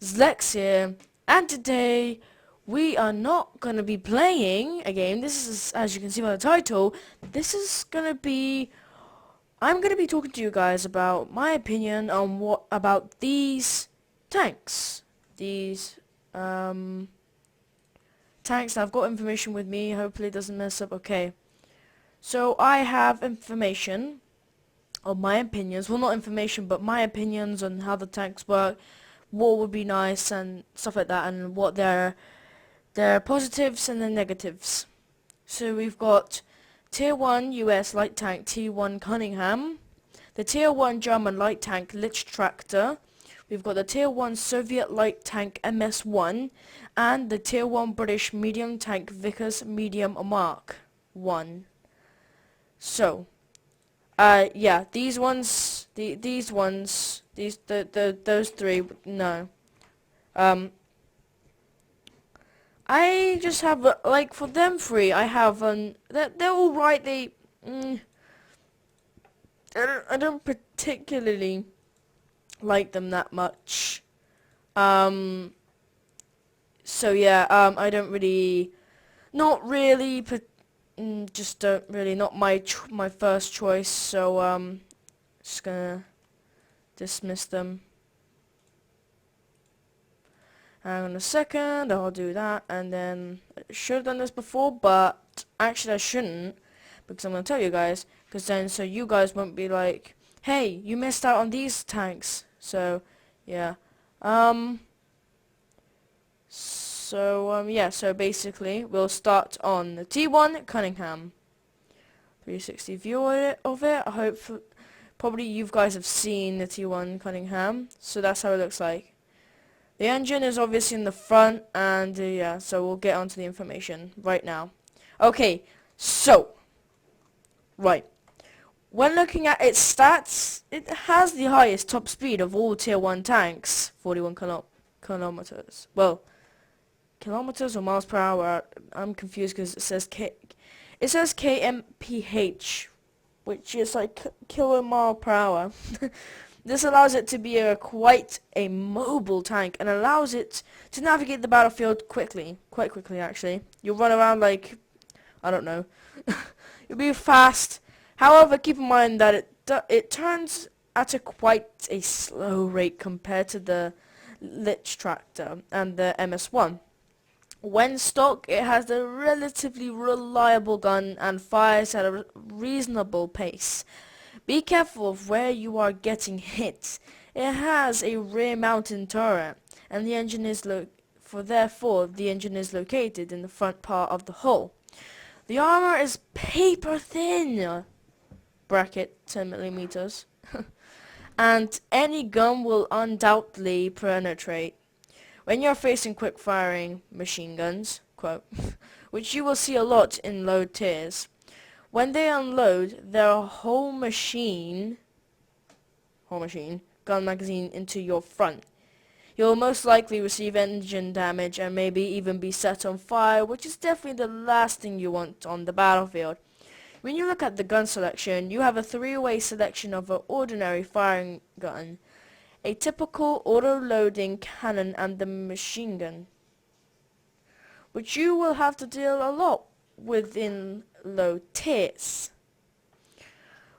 Zlex here, and today we are not gonna be playing a game. This is, as you can see by the title, this is gonna be. I'm gonna be talking to you guys about my opinion on what about these tanks. These tanks. I've got information with me. Hopefully, it doesn't mess up. Okay, so I have information on my opinions. Well, not information, but my opinions on how the tanks work, what would be nice and stuff like that, and what their positives and their negatives. So we've got Tier 1 US light tank T1 Cunningham, the Tier 1 German light tank Lich Tractor, we've got the Tier 1 Soviet light tank MS-1, and the Tier 1 British medium tank Vickers Medium Mark 1. So, yeah, those three, no. I just have, like, for them three, I have, they're alright, I don't particularly like them that much. Um, so yeah, I don't really, not really, just don't really, not my first choice, so, just gonna dismiss them. Hang on a second, I'll do that, and then I should have done this before, but actually I shouldn't, because I'm going to tell you guys, because then so you guys won't be like, hey, you missed out on these tanks. So, yeah. Yeah, so basically, we'll start on the T1 Cunningham. 360 view of it. I hope, probably you guys have seen the T1 Cunningham, so that's how it looks like. The engine is obviously in the front, and yeah, so we'll get onto the information right now. Okay, so, right. When looking at its stats, it has the highest top speed of all Tier 1 tanks, 41 kilometers. Well, kilometers or miles per hour? I'm confused because it says kmph, which is like kilo-mile per hour. This allows it to be quite a mobile tank and allows it to navigate the battlefield quite quickly actually. You'll run around like, I don't know, you'll be fast. However, keep in mind that it turns at quite a slow rate compared to the Lich Tractor and the MS-1. When stock, it has a relatively reliable gun and fires at a reasonable pace. Be careful of where you are getting hit. It has a rear-mounted turret, and the engine is therefore the engine is located in the front part of the hull. The armor is paper thin, bracket 10 millimeters, and any gun will undoubtedly penetrate. When you're facing quick-firing machine guns, quote, which you will see a lot in low tiers, when they unload their whole machine gun magazine into your front, you'll most likely receive engine damage and maybe even be set on fire, which is definitely the last thing you want on the battlefield. When you look at the gun selection, you have a three-way selection of an ordinary firing gun, a typical auto-loading cannon, and the machine gun, which you will have to deal a lot with in low tiers.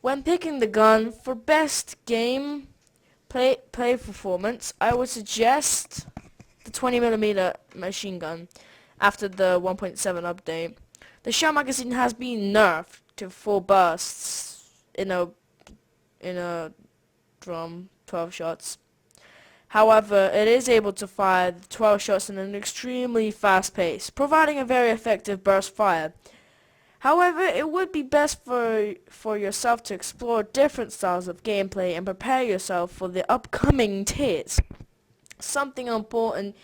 When picking the gun for best game play performance, I would suggest the 20mm machine gun after the 1.7 update. The shell magazine has been nerfed to 4 bursts in a drum, 12 shots. However, it is able to fire 12 shots in an extremely fast pace, providing a very effective burst fire. However, it would be best for yourself to explore different styles of gameplay and prepare yourself for the upcoming tiers. Something important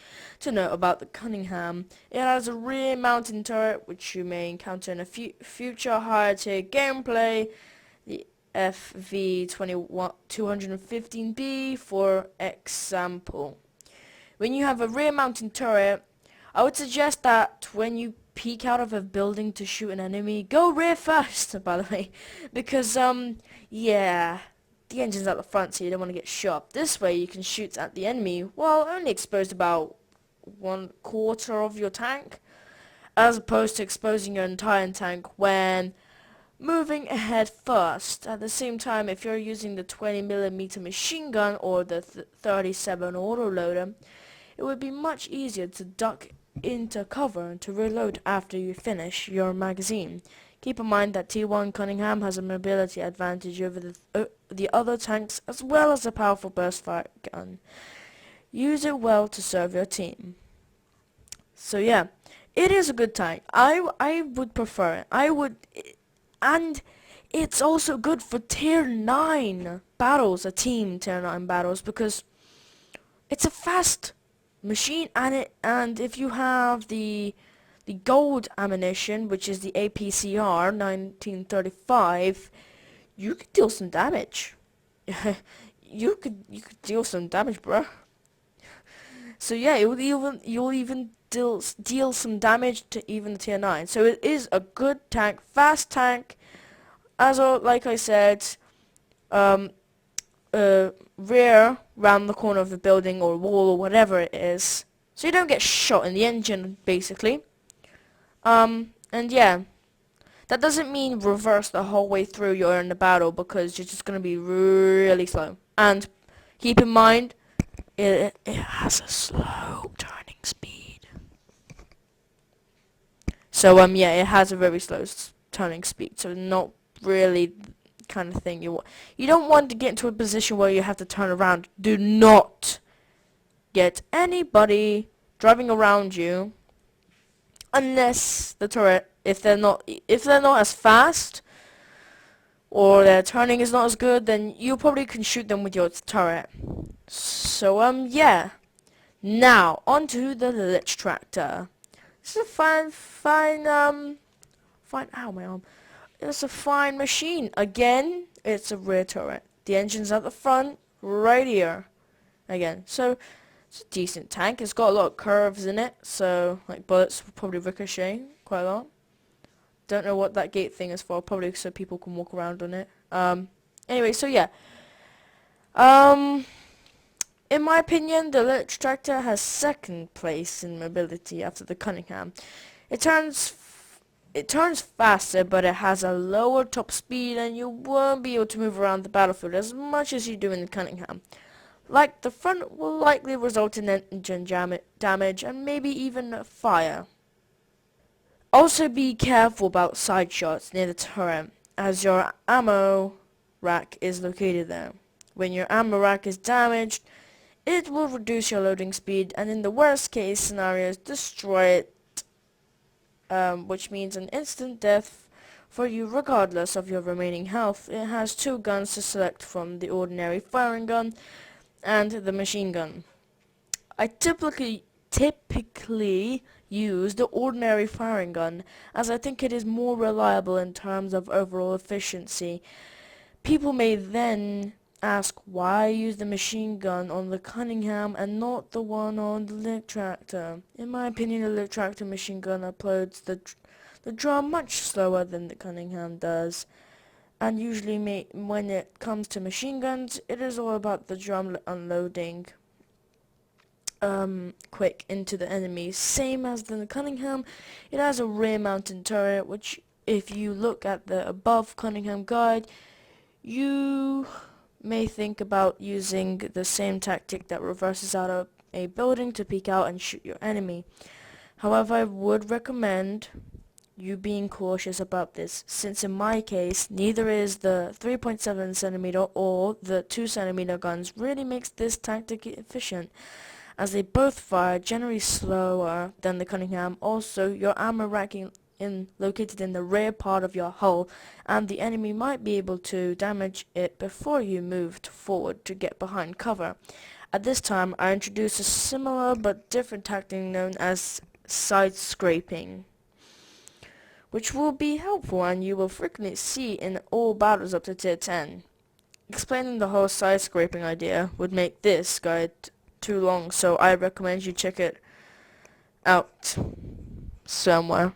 to note about the Cunningham: it has a rear-mounted turret, which you may encounter in a future higher-tier gameplay, the FV215B, for example. When you have a rear-mounted turret, I would suggest that when you peek out of a building to shoot an enemy, go rear first, by the way, because, yeah, the engine's at the front, so you don't want to get shot. This way you can shoot at the enemy while only exposed about 1/4 of your tank, as opposed to exposing your entire tank when moving ahead first. At the same time, if you're using the 20mm machine gun or the 37 autoloader, it would be much easier to duck into cover and to reload after you finish your magazine. Keep in mind that T1 Cunningham has a mobility advantage over the other tanks, as well as a powerful burst fire gun. Use it well to serve your team. So yeah, it is a good tank. I would prefer it. And it's also good for Tier 9 battles, team Tier 9 battles, because it's a fast machine, and if you have the gold ammunition, which is the APCR 1935, you could deal some damage. you could deal some damage, bruh. So yeah, you'll even deal some damage to even the Tier 9. So it is a good tank, fast tank. Like I said, rear round the corner of the building or wall or whatever it is, so you don't get shot in the engine, basically. And yeah, that doesn't mean reverse the whole way through you're in the battle, because you're just gonna be really slow. And keep in mind, it has a slow turning speed. So yeah, it has a very slow turning speed, so not really kind of thing you don't want to get into a position where you have to turn around. Do not get anybody driving around you unless the turret, if they're not as fast or their turning is not as good, then you probably can shoot them with your turret. So yeah, now onto the lich tractor. This is a fine ow, my arm. It's a fine machine. Again, it's a rear turret. The engine's at the front, right here. Again, so it's a decent tank. It's got a lot of curves in it, so like bullets will probably ricochet quite a lot. Don't know what that gate thing is for. Probably so people can walk around on it. Anyway, so yeah. In my opinion, the lich tractor has second place in mobility after the Cunningham. It turns faster, but it has a lower top speed, and you won't be able to move around the battlefield as much as you do in the Cunningham. Like, the front will likely result in engine damage and maybe even fire. Also be careful about side shots near the turret, as your ammo rack is located there. When your ammo rack is damaged, it will reduce your loading speed, and in the worst case scenarios, destroy it, which means an instant death for you regardless of your remaining health. It has two guns to select from: the ordinary firing gun and the machine gun. I typically use the ordinary firing gun, as I think it is more reliable in terms of overall efficiency. People may then ask why I use the machine gun on the Cunningham and not the one on the lich tractor. In my opinion, the lich tractor machine gun uploads the drum much slower than the Cunningham does, and usually when it comes to machine guns, it is all about the drum unloading quick into the enemy. Same as the Cunningham, it has a rear mounted turret, which if you look at the above Cunningham guide, you may think about using the same tactic that reverses out of a building to peek out and shoot your enemy. However, I would recommend you being cautious about this, since in my case, neither is the 3.7cm or the 2cm guns really makes this tactic efficient, as they both fire generally slower than the Cunningham. Also, your ammo racking located in the rear part of your hull, and the enemy might be able to damage it before you moved forward to get behind cover. At this time, I introduce a similar but different tactic known as side scraping, which will be helpful and you will frequently see in all battles up to Tier 10. Explaining the whole side scraping idea would make this guide too long, so I recommend you check it out somewhere.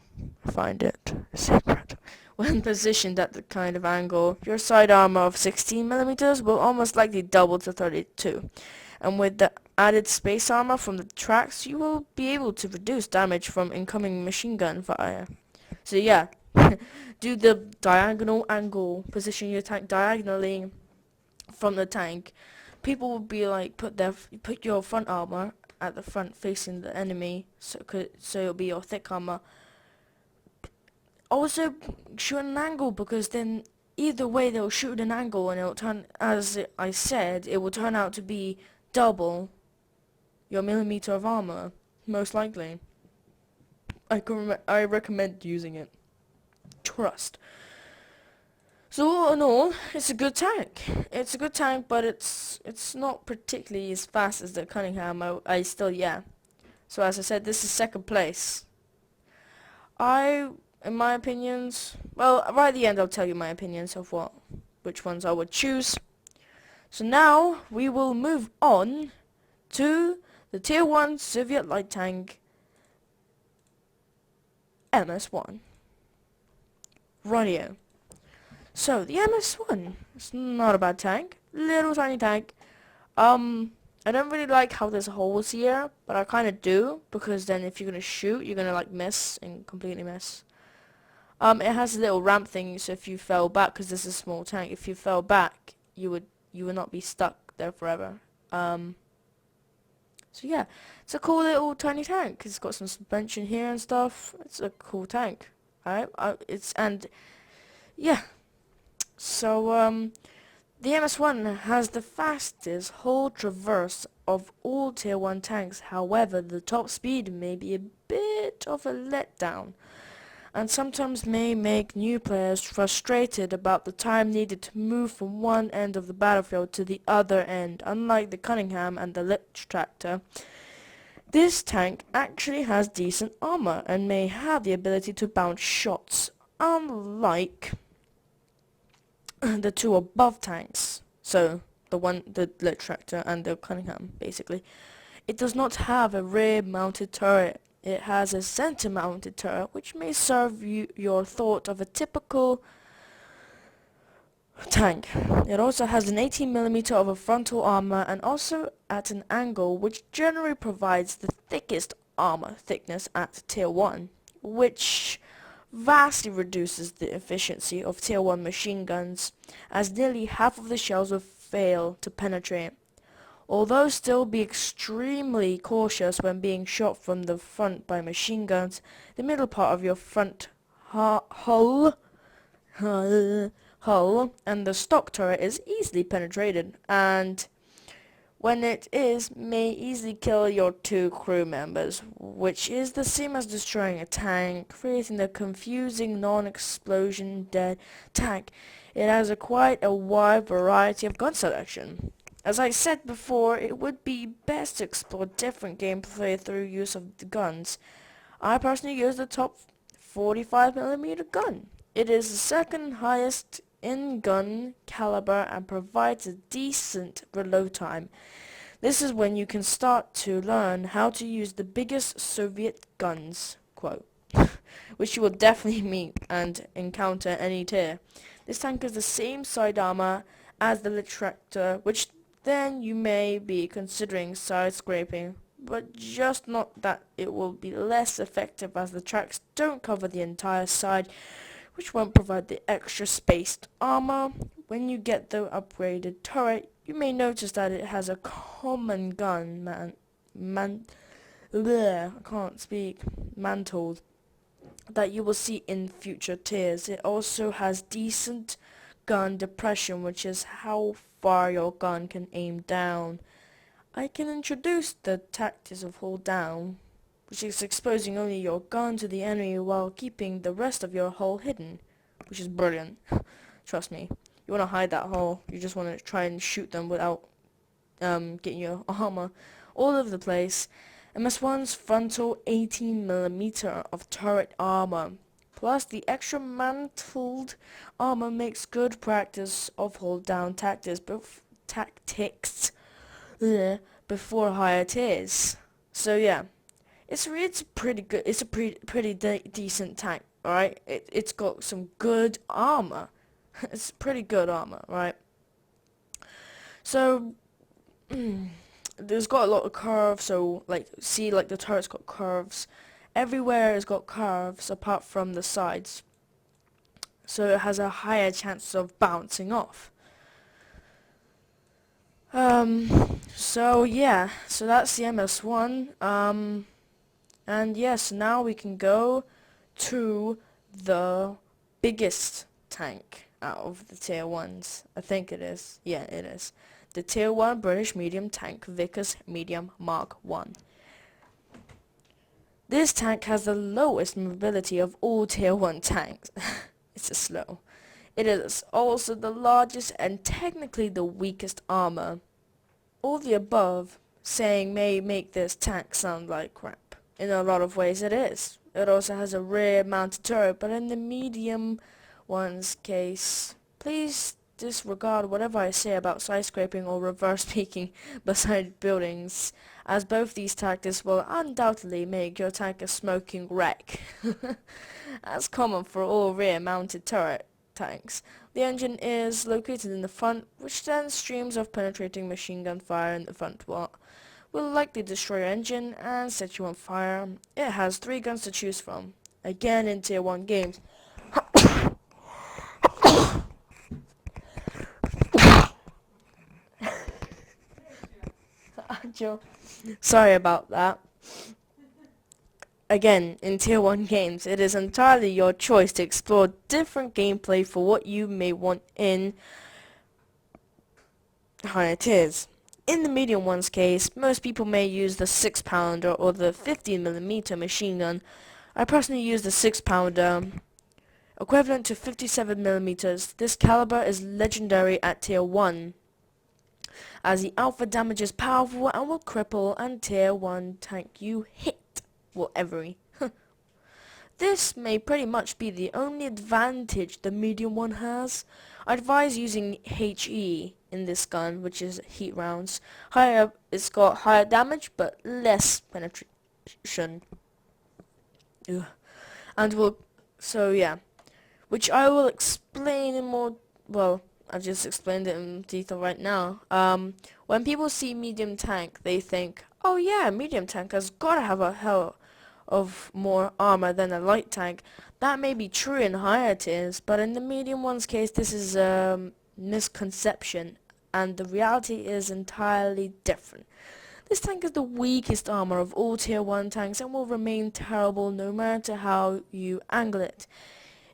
Find it. Secret. When positioned at the kind of angle, your side armor of 16mm will almost likely double to 32. And with the added space armor from the tracks, you will be able to reduce damage from incoming machine gun fire. So yeah, do the diagonal angle, position your tank diagonally from the tank. People will be like, put your front armor at the front facing the enemy, so it'll be your thick armor. Also, shoot an angle, because then either way they'll shoot an angle and it'll turn, as I said, it will turn out to be double your millimeter of armor, most likely. I recommend using it. Trust. So all in all, it's a good tank. It's a good tank, but it's not particularly as fast as the Cunningham. I still, yeah. So as I said, this is second place. In my opinions, well, right at the end I'll tell you my opinions of which ones I would choose. So now we will move on to the Tier 1 Soviet light tank MS-1. Radio. So the MS-1 is not a bad tank, little tiny tank. I don't really like how there's holes here, but I kind of do, because then if you're gonna shoot, you're gonna like miss and completely miss. It has a little ramp thing, so if you fell back, because this is a small tank, if you fell back, you would not be stuck there forever. So yeah, it's a cool little tiny tank. It's got some suspension here and stuff. It's a cool tank, alright? Yeah. So the MS-1 has the fastest whole traverse of all Tier 1 tanks. However, the top speed may be a bit of a letdown, and sometimes may make new players frustrated about the time needed to move from one end of the battlefield to the other end. Unlike the Cunningham and the Lich Tractor, this tank actually has decent armor and may have the ability to bounce shots, unlike the two above tanks. So the Lich Tractor and the Cunningham, basically. It does not have a rear-mounted turret. It has a center-mounted turret, which may serve your thought of a typical tank. It also has an 18mm of a frontal armor, and also at an angle, which generally provides the thickest armor thickness at Tier 1, which vastly reduces the efficiency of Tier 1 machine guns, as nearly half of the shells will fail to penetrate. Although still be extremely cautious when being shot from the front by machine guns, the middle part of your front hull and the stock turret is easily penetrated, and when it is, may easily kill your two crew members, which is the same as destroying a tank, creating the confusing non-explosion dead tank. It has quite a wide variety of gun selection. As I said before, it would be best to explore different gameplay through use of the guns. I personally use the top 45mm gun. It is the second highest in gun caliber and provides a decent reload time. This is when you can start to learn how to use the biggest Soviet guns, quote, which you will definitely meet and encounter any tier. This tank has the same side armor as the Lich Tractor, which then you may be considering side scraping, but just not that it will be less effective, as the tracks don't cover the entire side, which won't provide the extra spaced armor. When you get the upgraded turret, you may notice that it has a common gun mantled that you will see in future tiers. It also has decent gun depression, which is how far your gun can aim down. I can introduce the tactics of hold down, which is exposing only your gun to the enemy while keeping the rest of your hull hidden, which is brilliant. Trust me. You want to hide that hull, you just want to try and shoot them without getting your armor all over the place. MS-1's frontal 18mm of turret armor, plus the extra mantled armor, makes good practice of hold down tactics before higher tiers. So yeah, it's pretty good. It's a pretty decent tank. Alright, it's got some good armor. It's pretty good armor, right? So, there's got a lot of curves, so, like, see, like, the turret's got curves. Everywhere has got curves, apart from the sides. So it has a higher chance of bouncing off. So yeah, so that's the MS1. And yes, now we can go to the biggest tank out of the tier 1s. I think it is. Yeah, it is. The tier 1 British medium tank, Vickers Medium Mark 1. This tank has the lowest mobility of all tier 1 tanks. It's a slow. It is also the largest and technically the weakest armor. All the above saying may make this tank sound like crap. In a lot of ways it is. It also has a rear mounted turret, but in the medium one's case, please disregard whatever I say about skyscraping or reverse peeking beside buildings, as both these tactics will undoubtedly make your tank a smoking wreck. As common for all rear mounted turret tanks. The engine is located in the front, which then streams of penetrating machine gun fire in the front will likely destroy your engine and set you on fire. It has 3 guns to choose from. Again in tier 1 games. Sorry about that. Again, in Tier 1 games, it is entirely your choice to explore different gameplay for what you may want in higher tiers. In the medium one's case, most people may use the 6-pounder or the 15mm machine gun. I personally use the 6-pounder, equivalent to 57mm. This caliber is legendary at Tier 1, as the alpha damage is powerful and will cripple and Tier 1 tank you hit. Well, every. This may pretty much be the only advantage the medium one has. I advise using HE in this gun, which is heat rounds. It's got higher damage but less penetration. Ugh. And which I will explain in more. Well, I've just explained it in detail right now. When people see medium tank, they think, oh yeah, medium tank has gotta have a hell of more armor than a light tank. That may be true in higher tiers, but in the medium one's case, this is a misconception, and the reality is entirely different. This tank is the weakest armor of all tier 1 tanks and will remain terrible no matter how you angle it.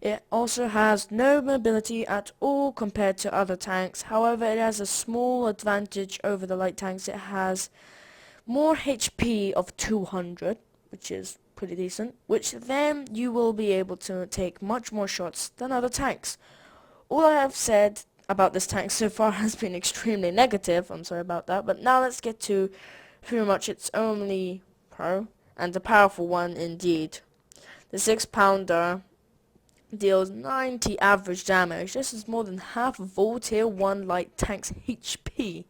It also has no mobility at all compared to other tanks. However, it has a small advantage over the light tanks. It has more HP of 200, which is pretty decent, which then you will be able to take much more shots than other tanks. All I have said about this tank so far has been extremely negative, I'm sorry about that, but now let's get to pretty much its only pro, and a powerful one indeed. The 6-pounder deals 90 average damage. This is more than half of all tier 1 light tanks HP.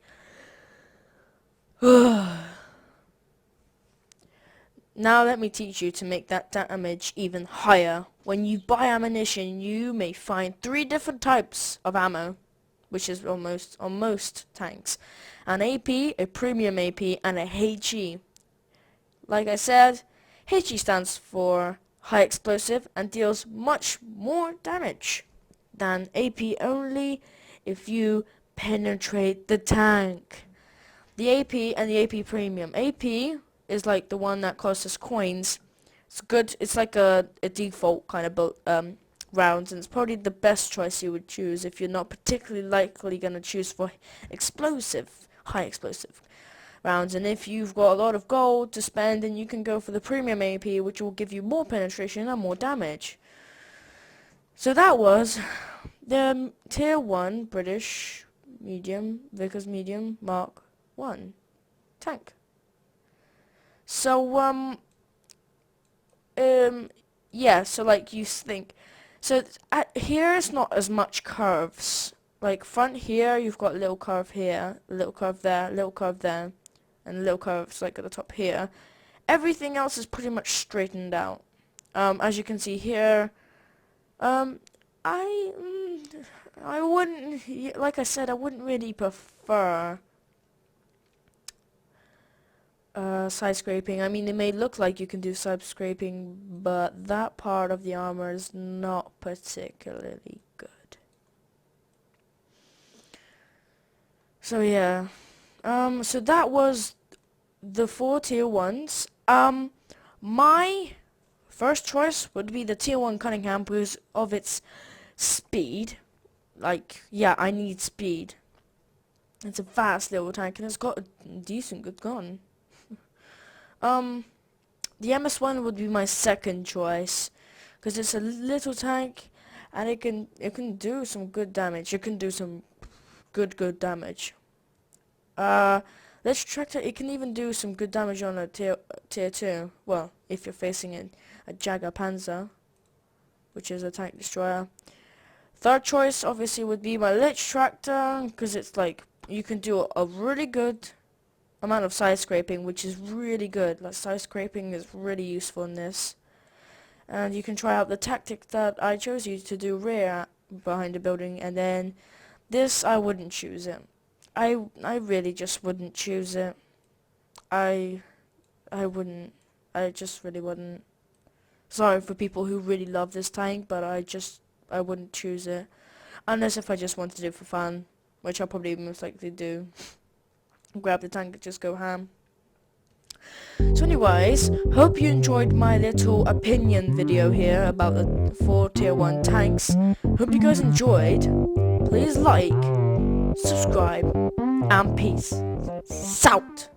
Now let me teach you to make that damage even higher. When you buy ammunition, you may find 3 different types of ammo, which is almost on most tanks. An AP, a premium AP, and a HE. Like I said, HE stands for high explosive and deals much more damage than AP only if you penetrate the tank. The AP and the AP premium. AP is like the one that costs us coins. It's good. It's like a default kind of rounds, and it's probably the best choice you would choose if you're not particularly likely going to choose for high explosive rounds. And if you've got a lot of gold to spend, then you can go for the premium AP, which will give you more penetration and more damage. So that was the Tier 1 British medium, Vickers medium Mark 1 tank. So, yeah, so like you think, so here it's not as much curves. Like front here, you've got a little curve here, a little curve there, a little curve there, and a little curves like at the top here. Everything else is pretty much straightened out. As you can see here, Um, I, I wouldn't, like I said, I wouldn't really prefer side scraping. I mean, it may look like you can do side scraping, but that part of the armor is not particularly good. So yeah, so that was the 4 tier 1s. My first choice would be the tier 1 Cunningham because of its speed. Like, yeah, I need speed. It's a fast little tank and it's got a decent good gun. Um, the MS1 would be my second choice because it's a little tank and it can do some good damage. It can do some good damage. This tractor, it can even do some good damage on a tier 2. Well, if you're facing a Jagger Panzer, which is a tank destroyer. Third choice obviously would be my Lich tractor, because it's like you can do a really good amount of side scraping, which is really good. Like side scraping is really useful in this. And you can try out the tactic that I chose you to do rear behind the building, and then this I wouldn't choose it. I really just wouldn't choose it. I wouldn't. I just really wouldn't. Sorry for people who really love this tank, but I wouldn't choose it. Unless if I just wanted to do it for fun, which I'll probably most likely do. Grab the tank and just go ham. So anyways, hope you enjoyed my little opinion video here about the 4 tier 1 tanks. Hope you guys enjoyed. Please like, subscribe, and peace. Out.